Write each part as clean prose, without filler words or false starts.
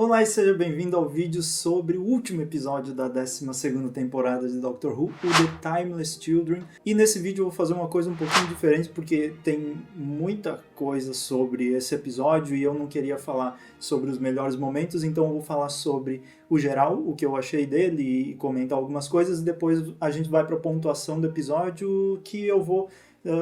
Olá e seja bem-vindo ao vídeo sobre o último episódio da 12ª temporada de Doctor Who, o The Timeless Children. E nesse vídeo eu vou fazer uma coisa um pouquinho diferente porque tem muita coisa sobre esse episódio e eu não queria falar sobre os melhores momentos, então eu vou falar sobre o geral, o que eu achei dele e comentar algumas coisas, e depois a gente vai para a pontuação do episódio, que eu vou...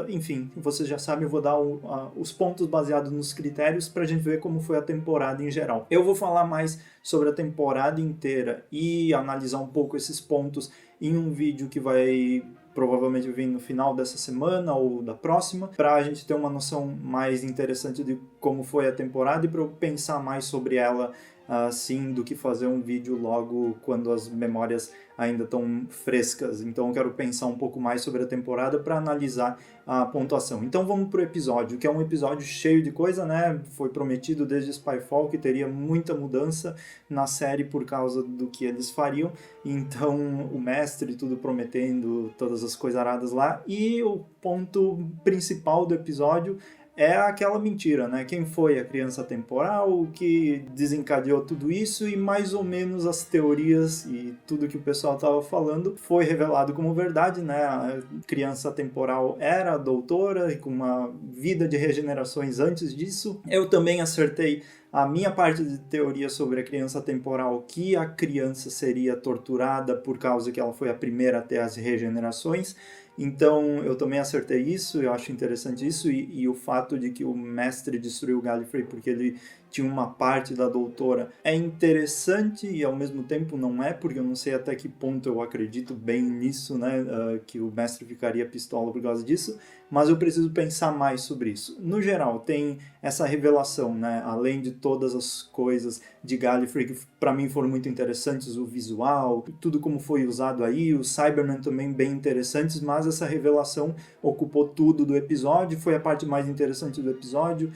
enfim, vocês já sabem, eu vou dar os pontos baseados nos critérios para a gente ver como foi a temporada em geral. Eu vou falar mais sobre a temporada inteira e analisar um pouco esses pontos em um vídeo que vai provavelmente vir no final dessa semana ou da próxima, para a gente ter uma noção mais interessante de como foi a temporada e para eu pensar mais sobre ela assim, do que fazer um vídeo logo quando as memórias ainda estão frescas. Então eu quero pensar um pouco mais sobre a temporada para analisar a pontuação. Então vamos pro episódio, que é um episódio cheio de coisa, né? Foi prometido desde Spyfall que teria muita mudança na série por causa do que eles fariam. Então o mestre tudo prometendo todas as coisaradas lá. E o ponto principal do episódio é aquela mentira, né? Quem foi a criança temporal, o que desencadeou tudo isso, e mais ou menos as teorias e tudo que o pessoal estava falando foi revelado como verdade, né? A criança temporal era a doutora e com uma vida de regenerações antes disso. Eu também acertei a minha parte de teoria sobre a criança temporal, que a criança seria torturada por causa que ela foi a primeira a ter as regenerações. Então eu também acertei isso, eu acho interessante isso, e o fato de que o mestre destruiu o Gallifrey porque ele tinha uma parte da doutora é interessante e ao mesmo tempo não é, porque eu não sei até que ponto eu acredito bem nisso, né, que o mestre ficaria pistola por causa disso, mas eu preciso pensar mais sobre isso. No geral, tem essa revelação, né, além de todas as coisas de Gallifrey que para mim foram muito interessantes, o visual, tudo como foi usado aí, os Cybermen também bem interessantes, mas essa revelação ocupou tudo do episódio, foi a parte mais interessante do episódio.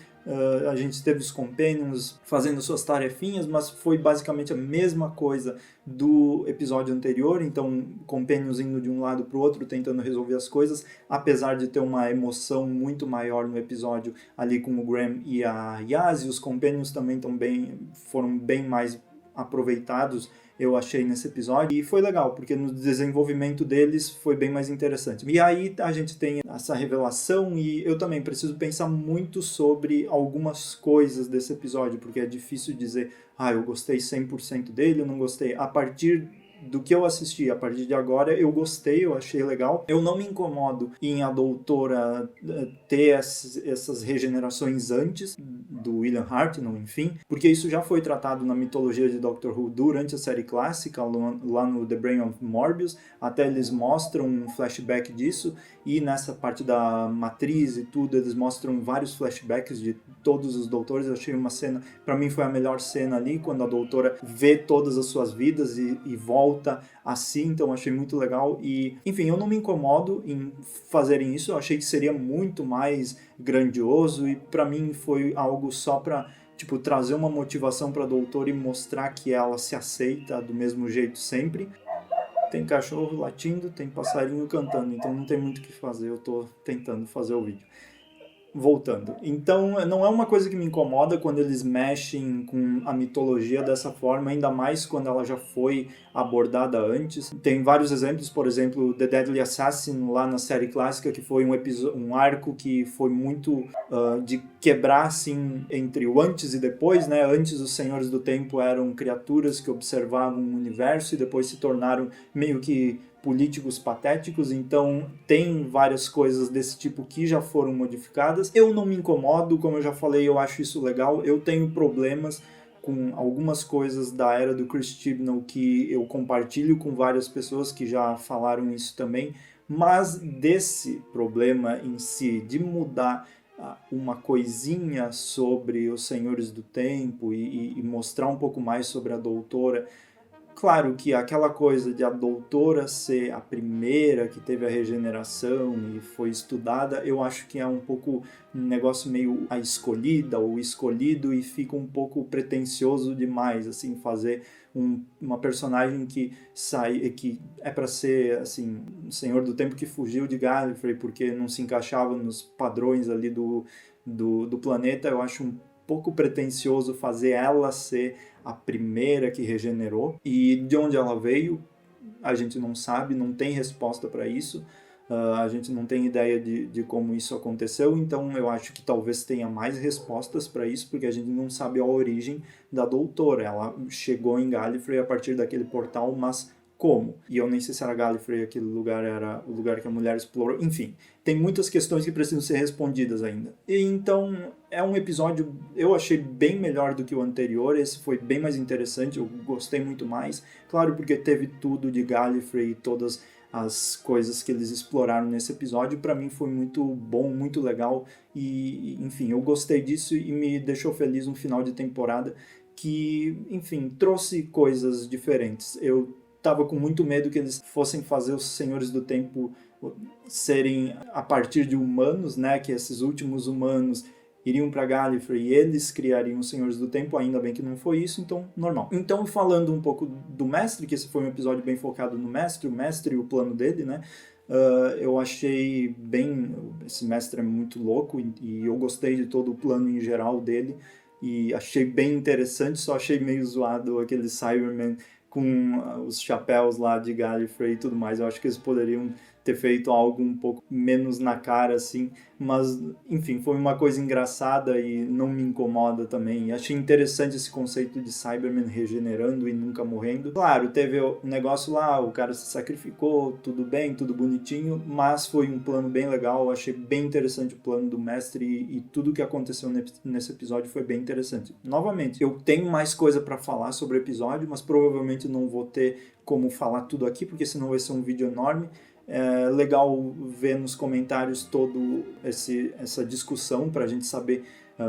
A gente teve os Companions fazendo suas tarefinhas, mas foi basicamente a mesma coisa do episódio anterior, então Companions indo de um lado para o outro, tentando resolver as coisas, apesar de ter uma emoção muito maior no episódio ali com o Graham e a Yaz, e os Companions também foram bem mais aproveitados, eu achei, nesse episódio, e foi legal, porque no desenvolvimento deles foi bem mais interessante. E aí a gente tem essa revelação, e eu também preciso pensar muito sobre algumas coisas desse episódio, porque é difícil dizer, eu gostei 100% dele, eu não gostei. A partir do que eu assisti a partir de agora, eu gostei, eu achei legal. Eu não me incomodo em a doutora ter essas regenerações antes do William Hartnell, enfim, porque isso já foi tratado na mitologia de Doctor Who durante a série clássica, lá no The Brain of Morbius, até eles mostram um flashback disso, e nessa parte da matriz e tudo, eles mostram vários flashbacks de todos os doutores. Eu achei uma cena, para mim foi a melhor cena ali, quando a doutora vê todas as suas vidas e volta assim, então achei muito legal. E enfim, eu não me incomodo em fazerem isso, eu achei que seria muito mais grandioso, e para mim foi algo só para trazer uma motivação para a doutora e mostrar que ela se aceita do mesmo jeito sempre. Tem cachorro latindo, tem passarinho cantando, então não tem muito o que fazer, eu tô tentando fazer o vídeo. Voltando. Então, não é uma coisa que me incomoda quando eles mexem com a mitologia dessa forma, ainda mais quando ela já foi abordada antes. Tem vários exemplos, por exemplo, The Deadly Assassin, lá na série clássica, que foi um arco que foi muito de quebrar, assim, entre o antes e depois, né? Antes, os Senhores do Tempo eram criaturas que observavam o universo e depois se tornaram meio que políticos patéticos, então tem várias coisas desse tipo que já foram modificadas. Eu não me incomodo, como eu já falei, eu acho isso legal. Eu tenho problemas com algumas coisas da era do Chris Chibnall que eu compartilho com várias pessoas que já falaram isso também, mas desse problema em si, de mudar uma coisinha sobre os Senhores do Tempo e mostrar um pouco mais sobre a doutora. Claro que aquela coisa de a doutora ser a primeira que teve a regeneração e foi estudada, eu acho que é um pouco um negócio meio a escolhida ou escolhido, e fica um pouco pretensioso demais, assim, fazer uma personagem que é para ser, assim, o Senhor do Tempo que fugiu de Gallifrey porque não se encaixava nos padrões ali do planeta. Eu acho um pouco pretensioso fazer ela ser a primeira que regenerou. E de onde ela veio, a gente não sabe, não tem resposta para isso. A gente não tem ideia de como isso aconteceu, então eu acho que talvez tenha mais respostas para isso, porque a gente não sabe a origem da doutora. Ela chegou em Gallifrey a partir daquele portal, mas como? E eu nem sei se era Gallifrey, aquele lugar era o lugar que a mulher explorou. Enfim, tem muitas questões que precisam ser respondidas ainda. E então é um episódio, eu achei bem melhor do que o anterior. Esse foi bem mais interessante, eu gostei muito mais. Claro, porque teve tudo de Gallifrey e todas as coisas que eles exploraram nesse episódio. Para mim foi muito bom, muito legal e, enfim, eu gostei disso e me deixou feliz no final de temporada que, enfim, trouxe coisas diferentes. Eu tava com muito medo que eles fossem fazer os Senhores do Tempo serem a partir de humanos, né, que esses últimos humanos iriam para Gallifrey e eles criariam os Senhores do Tempo, ainda bem que não foi isso, então normal. Então, falando um pouco do Mestre, que esse foi um episódio bem focado no Mestre, o Mestre e o plano dele, né, eu achei bem, esse Mestre é muito louco e eu gostei de todo o plano em geral dele e achei bem interessante, só achei meio zoado aquele Cyberman com os chapéus lá de Gallifrey e tudo mais. Eu acho que eles poderiam ter feito algo um pouco menos na cara, assim, mas, enfim, foi uma coisa engraçada e não me incomoda também. E achei interessante esse conceito de Cyberman regenerando e nunca morrendo. Claro, teve o negócio lá, o cara se sacrificou, tudo bem, tudo bonitinho, mas foi um plano bem legal. Eu achei bem interessante o plano do Mestre e tudo que aconteceu nesse episódio foi bem interessante. Novamente, eu tenho mais coisa para falar sobre o episódio, mas provavelmente não vou ter como falar tudo aqui, porque senão vai ser um vídeo enorme. É legal ver nos comentários toda essa discussão para a gente saber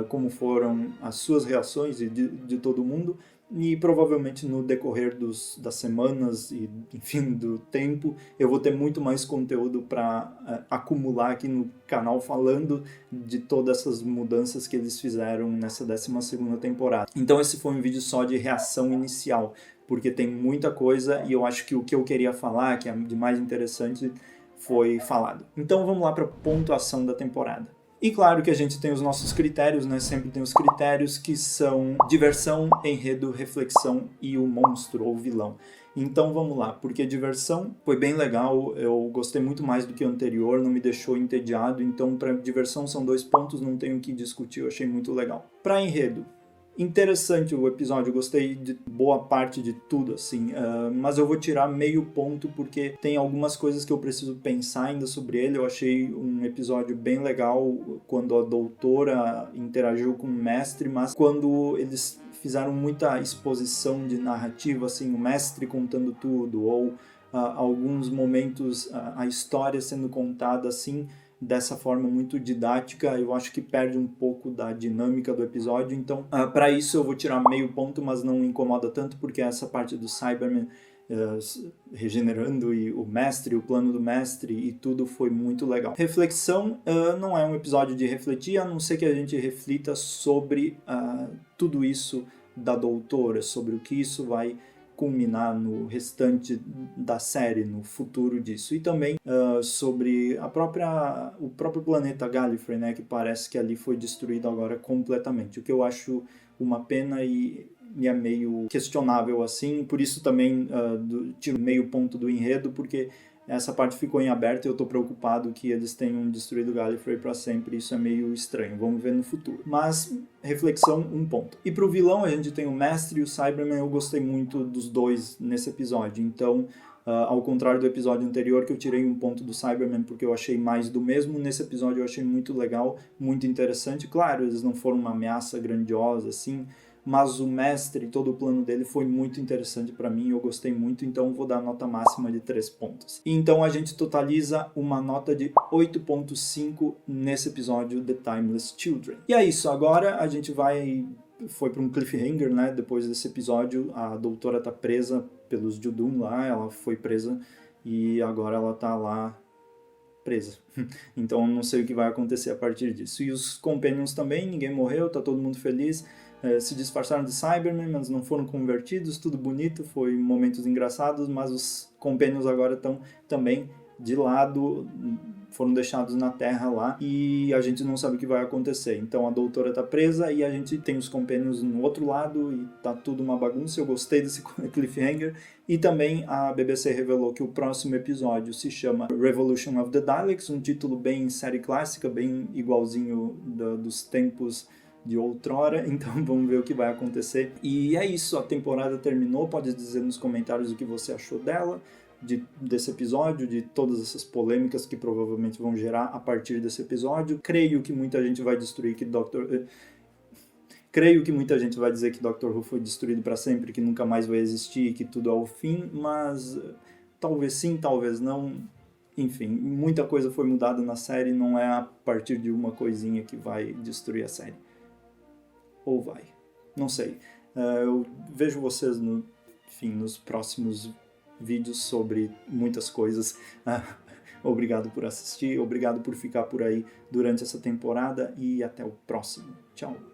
como foram as suas reações e de todo mundo. E provavelmente no decorrer das semanas e, enfim, do tempo, eu vou ter muito mais conteúdo para acumular aqui no canal falando de todas essas mudanças que eles fizeram nessa 12ª temporada. Então esse foi um vídeo só de reação inicial, porque tem muita coisa e eu acho que o que eu queria falar, que é de mais interessante, foi falado. Então vamos lá para a pontuação da temporada. E claro que a gente tem os nossos critérios, né? Sempre tem os critérios que são diversão, enredo, reflexão e o monstro ou vilão. Então vamos lá, porque diversão foi bem legal, eu gostei muito mais do que o anterior, não me deixou entediado, então para diversão são 2 pontos, não tenho o que discutir, eu achei muito legal. Para enredo, interessante o episódio, eu gostei de boa parte de tudo, assim, mas eu vou tirar meio ponto porque tem algumas coisas que eu preciso pensar ainda sobre ele. Eu achei um episódio bem legal quando a doutora interagiu com o mestre, mas quando eles fizeram muita exposição de narrativa, assim, o mestre contando tudo, ou alguns momentos a história sendo contada assim, dessa forma muito didática, eu acho que perde um pouco da dinâmica do episódio. Então, para isso eu vou tirar meio ponto, mas não incomoda tanto, porque essa parte do Cyberman regenerando e o mestre, o plano do mestre e tudo foi muito legal. Reflexão, não é um episódio de refletir, a não ser que a gente reflita sobre tudo isso da doutora, sobre o que isso vai culminar no restante da série, no futuro disso. E também sobre o próprio planeta Gallifrey, né, que parece que ali foi destruído agora completamente, o que eu acho uma pena e é meio questionável assim, por isso também tiro meio ponto do enredo, porque essa parte ficou em aberto e eu tô preocupado que eles tenham destruído Gallifrey para sempre, isso é meio estranho, vamos ver no futuro. Mas, reflexão, 1 ponto. E pro vilão a gente tem o Mestre e o Cyberman, eu gostei muito dos dois nesse episódio, então, ao contrário do episódio anterior que eu tirei 1 ponto do Cyberman porque eu achei mais do mesmo, nesse episódio eu achei muito legal, muito interessante. Claro, eles não foram uma ameaça grandiosa assim, mas o mestre, todo o plano dele foi muito interessante para mim, eu gostei muito, então vou dar a nota máxima de 3 pontos. E então a gente totaliza uma nota de 8.5 nesse episódio The Timeless Children. E é isso, agora a gente foi para um cliffhanger, né? Depois desse episódio, a doutora tá presa pelos Judum lá, ela foi presa e agora ela tá lá presa. Então não sei o que vai acontecer a partir disso. E os Companions também, ninguém morreu, tá todo mundo feliz. Se disfarçaram de Cybermen, mas não foram convertidos, tudo bonito, foi momentos engraçados, mas os Companions agora estão também de lado, foram deixados na Terra lá e a gente não sabe o que vai acontecer. Então a doutora tá presa e a gente tem os Companions no outro lado e tá tudo uma bagunça. Eu gostei desse cliffhanger. E também a BBC revelou que o próximo episódio se chama Revolution of the Daleks, um título bem série clássica, bem igualzinho dos tempos de outrora, então vamos ver o que vai acontecer. E é isso, a temporada terminou, pode dizer nos comentários o que você achou dela, desse episódio, de todas essas polêmicas que provavelmente vão gerar a partir desse episódio. Creio que muita gente vai destruir que Creio que muita gente vai dizer que Doctor Who foi destruído para sempre, que nunca mais vai existir, que tudo é o fim, mas talvez sim, talvez não. Enfim, muita coisa foi mudada na série, não é a partir de uma coisinha que vai destruir a série. Ou vai. Não sei. Eu vejo vocês nos próximos vídeos sobre muitas coisas. Obrigado por assistir, obrigado por ficar por aí durante essa temporada e até o próximo. Tchau.